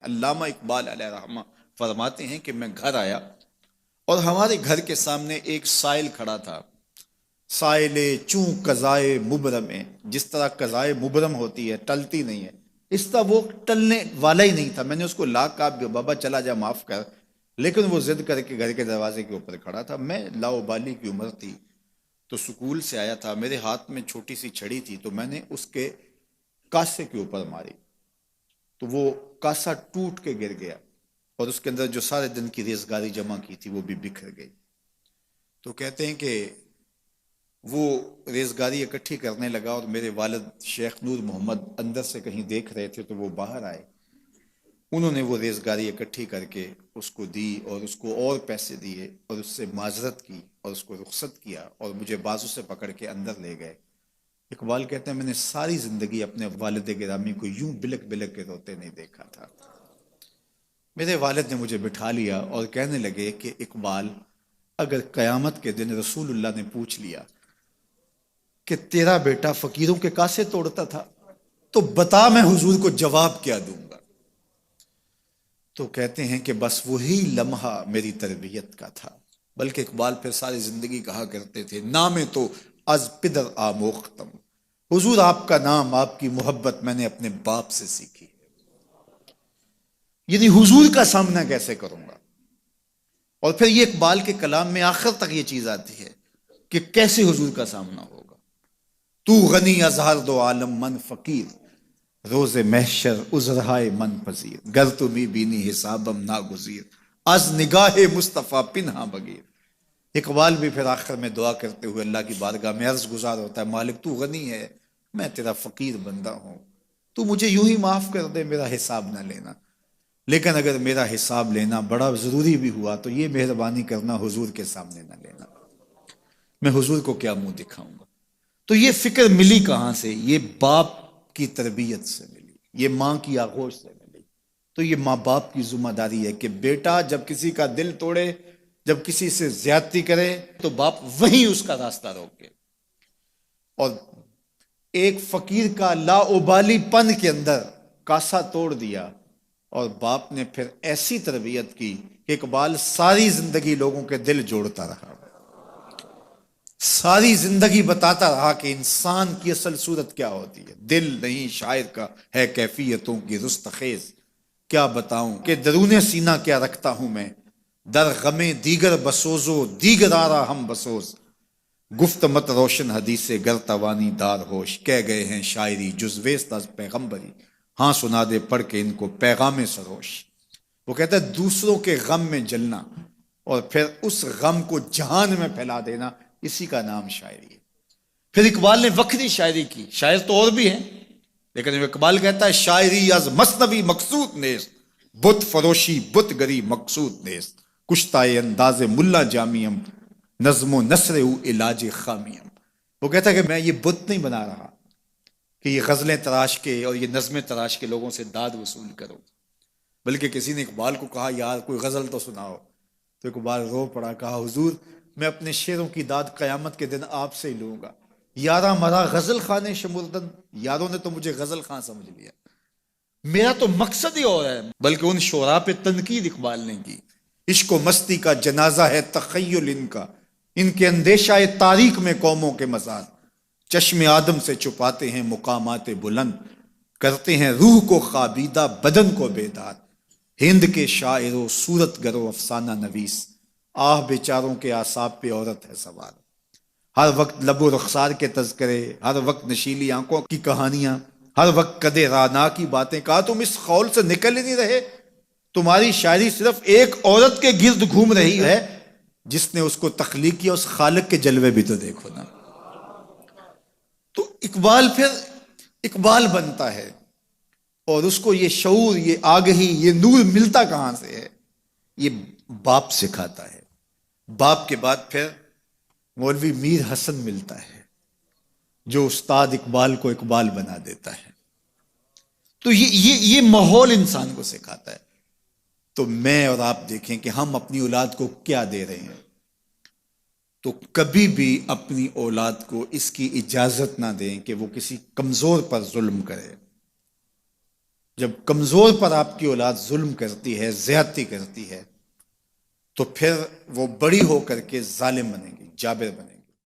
علامہ اقبال علیہ رحمہ فرماتے ہیں کہ میں گھر آیا اور ہمارے گھر کے سامنے ایک سائل کھڑا تھا. سائل چوں قضائے مبرم ہے، جس طرح قضائے مبرم ہوتی ہے، ٹلتی نہیں ہے، اس طرح وہ ٹلنے والا ہی نہیں تھا. میں نے اس کو لا کہا بابا چلا جا معاف کر، لیکن وہ ضد کر کے گھر کے دروازے کے اوپر کھڑا تھا. میں لاؤبالی کی عمر تھی تو سکول سے آیا تھا، میرے ہاتھ میں چھوٹی سی چھڑی تھی، تو میں نے اس کے کاسے کے اوپر ماری تو وہ کاسا ٹوٹ کے گر گیا اور اس کے اندر جو سارے دن کی ریزگاری جمع کی تھی وہ بھی بکھر گئی. تو کہتے ہیں کہ وہ ریزگاری اکٹھی کرنے لگا اور میرے والد شیخ نور محمد اندر سے کہیں دیکھ رہے تھے تو وہ باہر آئے. انہوں نے وہ ریزگاری اکٹھی کر کے اس کو دی اور اس کو اور پیسے دیے اور اس سے معذرت کی اور اس کو رخصت کیا اور مجھے بازو سے پکڑ کے اندر لے گئے. اقبال کہتے ہیں میں نے ساری زندگی اپنے والد گرامی کو یوں بلک بلک کے روتے نہیں دیکھا تھا. میرے والد نے مجھے بٹھا لیا اور کہنے لگے کہ اقبال، اگر قیامت کے دن رسول اللہ نے پوچھ لیا کہ تیرا بیٹا فقیروں کے کاسے توڑتا تھا تو بتا میں حضور کو جواب کیا دوں گا. تو کہتے ہیں کہ بس وہی لمحہ میری تربیت کا تھا. بلکہ اقبال پھر ساری زندگی کہا کرتے تھے نام تو از پدر آموختم، حضور آپ کا نام، آپ کی محبت میں نے اپنے باپ سے سیکھی. یعنی حضور کا سامنا کیسے کروں گا. اور پھر یہ اقبال کے کلام میں آخر تک یہ چیز آتی ہے کہ کیسے حضور کا سامنا ہوگا. تو غنی از ہر دو عالم من فقیر، روز محشر عذرہائے من پذیر، گر تو می بینی حسابم ناگزیر، از نگاہ مصطفیٰ پنہا بگیر. اقبال بھی پھر آخر میں دعا کرتے ہوئے اللہ کی بارگاہ میں عرض گزار ہوتا ہے مالک تو غنی ہے، میں تیرا فقیر بندہ ہوں، تو مجھے یوں ہی معاف کر دے، میرا حساب نہ لینا. لیکن اگر میرا حساب لینا بڑا ضروری بھی ہوا تو یہ مہربانی کرنا حضور کے سامنے نہ لینا، میں حضور کو کیا منہ دکھاؤں گا. تو یہ فکر ملی کہاں سے؟ یہ باپ کی تربیت سے ملی، یہ ماں کی آغوش سے ملی. تو یہ ماں باپ کی ذمہ داری ہے کہ بیٹا جب کسی کا دل توڑے، جب کسی سے زیادتی کرے تو باپ وہیں اس کا راستہ روکے. اور ایک فقیر کا لا ابالی پن کے اندر کاسا توڑ دیا اور باپ نے پھر ایسی تربیت کی کہ اقبال ساری زندگی لوگوں کے دل جوڑتا رہا، ساری زندگی بتاتا رہا کہ انسان کی اصل صورت کیا ہوتی ہے. دل نہیں شاعر کا ہے کیفیتوں کی رستخیز، کیا بتاؤں کہ درون سینہ کیا رکھتا ہوں میں، در غم دیگر بسوزو دیگر آرا ہم بسوز، گفت مت روشن حدیث گر توانی دار ہوش، کہہ گئے ہیں شاعری جزویست از پیغمبری، ہاں سنا دے پڑھ کے ان کو پیغام سروش. وہ کہتا ہے دوسروں کے غم میں جلنا اور پھر اس غم کو جہان میں پھیلا دینا، اسی کا نام شاعری ہے. پھر اقبال نے وکری شاعری کی، شاعر تو اور بھی ہیں لیکن اقبال کہتا ہے شاعری از مثنوی مقصود نیست، بت فروشی بت گری مقصود نیست، کشتائے انداز ملا جامیم، نظم و نثر او علاج خامیم. وہ کہتا ہے کہ میں یہ بت نہیں بنا رہا کہ یہ غزلیں تراش کے اور یہ نظمیں تراش کے لوگوں سے داد وصول کرو. بلکہ کسی نے اقبال کو کہا یار کوئی غزل تو سناؤ، تو اقبال رو پڑا، کہا حضور میں اپنے شعروں کی داد قیامت کے دن آپ سے ہی لوں گا. یارہ مرا غزل خانے شمردن، یاروں نے تو مجھے غزل خاں سمجھ لیا، میرا تو مقصد ہی اور ہے. بلکہ ان شعراء پہ تنقید اقبال نے کی، عشق و مستی کا جنازہ ہے تخیل ان کے اندیشہ تاریخ میں قوموں کے مزار، چشم آدم سے چھپاتے ہیں مقامات بلند، کرتے ہیں روح کو خوابیدہ بدن کو بیدار. ہند کے شاعر و صورت گر و افسانہ نویس، آہ بیچاروں کے اعصاب پہ عورت ہے سوار. ہر وقت لب و رخسار کے تذکرے، ہر وقت نشیلی آنکھوں کی کہانیاں، ہر وقت قدے رانا کی باتیں. کہا تم اس خول سے نکل ہی نہیں رہے، تمہاری شاعری صرف ایک عورت کے گرد گھوم رہی ہے جس نے اس کو تخلیق کیا، اس خالق کے جلوے بھی تو دیکھو نا. تو اقبال پھر اقبال بنتا ہے اور اس کو یہ شعور، یہ آگہی، یہ نور ملتا کہاں سے ہے؟ یہ باپ سکھاتا ہے. باپ کے بعد پھر مولوی میر حسن ملتا ہے جو استاد اقبال کو اقبال بنا دیتا ہے. تو یہ ماحول انسان کو سکھاتا ہے. تو میں اور آپ دیکھیں کہ ہم اپنی اولاد کو کیا دے رہے ہیں. تو کبھی بھی اپنی اولاد کو اس کی اجازت نہ دیں کہ وہ کسی کمزور پر ظلم کرے. جب کمزور پر آپ کی اولاد ظلم کرتی ہے، زیادتی کرتی ہے، تو پھر وہ بڑی ہو کر کے ظالم بنے گی، جابر بنے گی۔